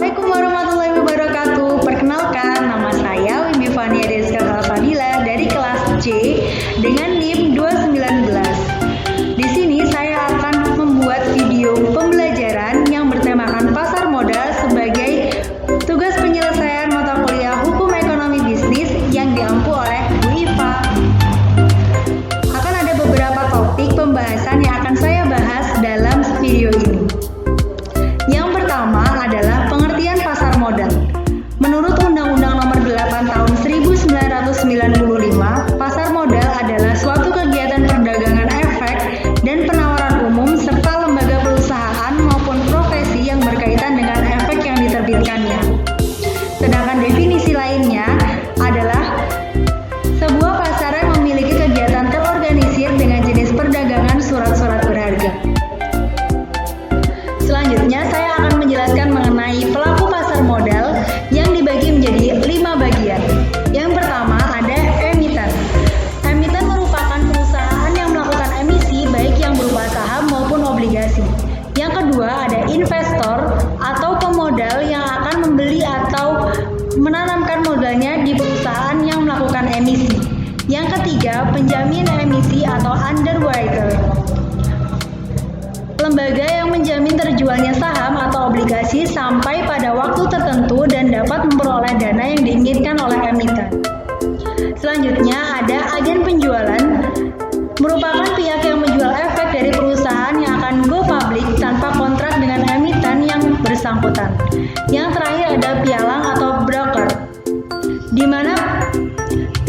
Assalamualaikum warahmatullahi wabarakatuh. Perkenalkan, nama saya Wimbi Fania Deska Kalfadila dari kelas C dengan NIM 219. Di sini saya akan membuat video pembelajaran yang bertemakan pasar modal sebagai tugas penyelesaian mata kuliah Hukum Ekonomi Bisnis yang diampu oleh Bu Iva. Akan ada beberapa topik pembahasan yang akan saya bahas dalam video ini. Yang pertama adalah pengertian pasar modal. Menurut Undang-Undang Nomor 8 Tahun 1995, pasar modal adalah suatu kegiatan perdagangan efek dan penawaran umum serta lembaga perusahaan maupun profesi yang berkaitan dengan efek yang diterbitkannya. Sedangkan definisi lainnya adalah sebuah pasar yang memiliki kegiatan terorganisir dengan jenis perdagangan surat-surat berharga. Selanjutnya, saya akan menjelaskan mengenai pelaku pasar modal yang dibagi menjadi 5 bagian. Yang pertama ada emiten. Emiten merupakan perusahaan yang melakukan emisi baik yang berupa saham maupun obligasi. Yang kedua ada investor atau pemodal yang akan membeli atau menanamkan modalnya di perusahaan yang melakukan emisi. Yang ketiga penjamin emisi atau underwriter. Lembaga yang menjamin terjualnya saham atau obligasi sampai pada waktu tertentu dan dapat memperoleh dana yang diinginkan oleh emiten. Selanjutnya ada agen penjualan, merupakan pihak yang menjual efek dari perusahaan yang akan go public tanpa kontrak dengan emiten yang bersangkutan. Yang terakhir ada pialang atau broker, di mana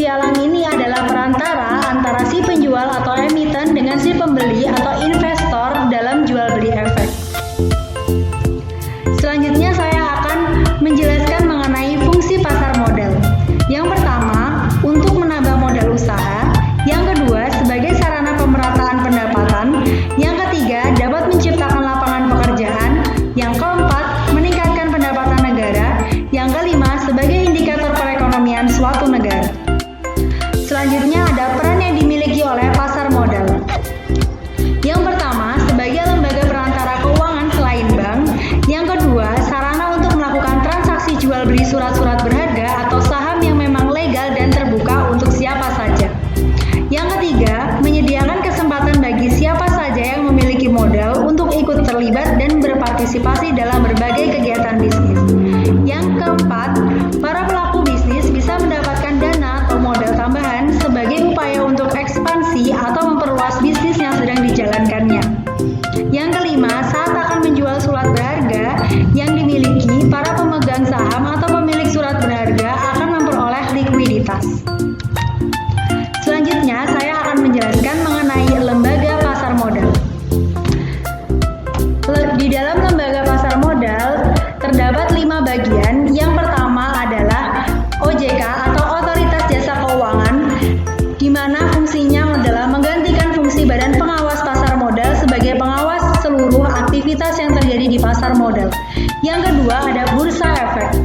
pialang ini adalah perantara antara si penjual atau emiten dengan si pembeli atau investor dalam jual beli efek. Selanjutnya saya akan menjelaskan mengenai fungsi pasar modal. Yang pertama, untuk menambah modal usaha. Yang kedua, sebagai sarana pemerataan pendapatan. Yang ketiga, dapat menciptakan lapangan pekerjaan. Yang keempat, meningkatkan pendapatan negara. Yang kelima, sebagai indikator perekonomian suatu negara. Selanjutnya ada peran yang dimiliki oleh pasar modal. Yang pertama, sebagai lembaga perantara keuangan selain bank. Yang kedua, sarana untuk melakukan transaksi jual beli surat-surat berharga atau saham yang memang legal dan terbuka untuk siapa saja. Yang ketiga, menyediakan kesempatan bagi siapa saja yang memiliki modal untuk ikut terlibat dan berpartisipasi dalam berbagai kegiatan bisnis. Yang keempat, para pelaku bisnis bisa mendapatkan dana atau modal tambahan sebagai upaya untuk ekspansi atau memperluas bisnis yang sedang dijalankannya. Yang kelima, saat akan menjual surat berharga yang dimiliki, para pemegang saham atau pemilik surat berharga akan memperoleh likuiditas. Selanjutnya, saya akan menjelaskan mengenai lembaga pasar modal. Di dalam lembaga pasar modal terdapat 5 bagian. Yang pertama adalah OJK atau Otoritas Jasa Keuangan, di mana fungsinya adalah menggantikan fungsi Badan Pengawas Pasar Modal sebagai pengawas seluruh aktivitas yang terjadi di pasar modal. Yang kedua ada Bursa Efek.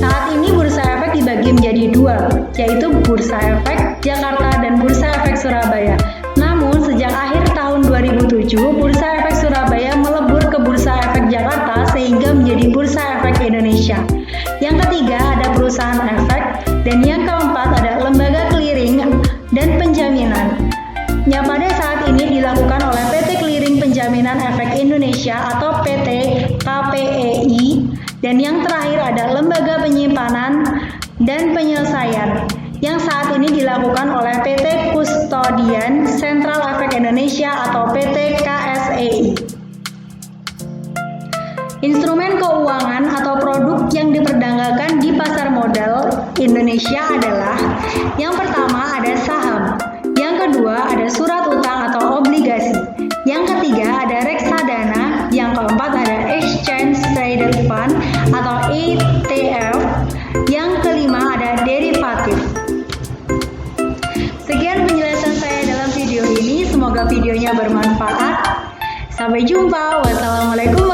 Saat ini Bursa Efek dibagi menjadi 2, yaitu Bursa Efek Jakarta dan Bursa Efek Surabaya. Namun sejak akhir tahun 2007, Bursa Efek Surabaya melebur ke Bursa Efek Jakarta sehingga menjadi Bursa Efek Indonesia. Yang ketiga ada perusahaan efek, dan yang keempat ada lembaga clearing dan penjaminan. Yang pada saat ini dilakukan oleh PT Clearing Penjaminan Efek Indonesia atau PT KPEI, dan yang terakhir ada lembaga penyimpanan dan penyelesaian yang saat ini dilakukan oleh PT Kustodian Sentral Efek Indonesia atau PT KSEI. Instrumen keuangan atau produk yang diperdagangkan di pasar modal Indonesia adalah: yang pertama ada saham, yang kedua ada surat utang atau obligasi, yang ketiga ada reksadana, yang keempat ada Exchange Traded Fund atau ETF, yang kelima ada derivatif. Sekian penjelasan saya dalam video ini, semoga videonya bermanfaat. Sampai jumpa. Wassalamualaikum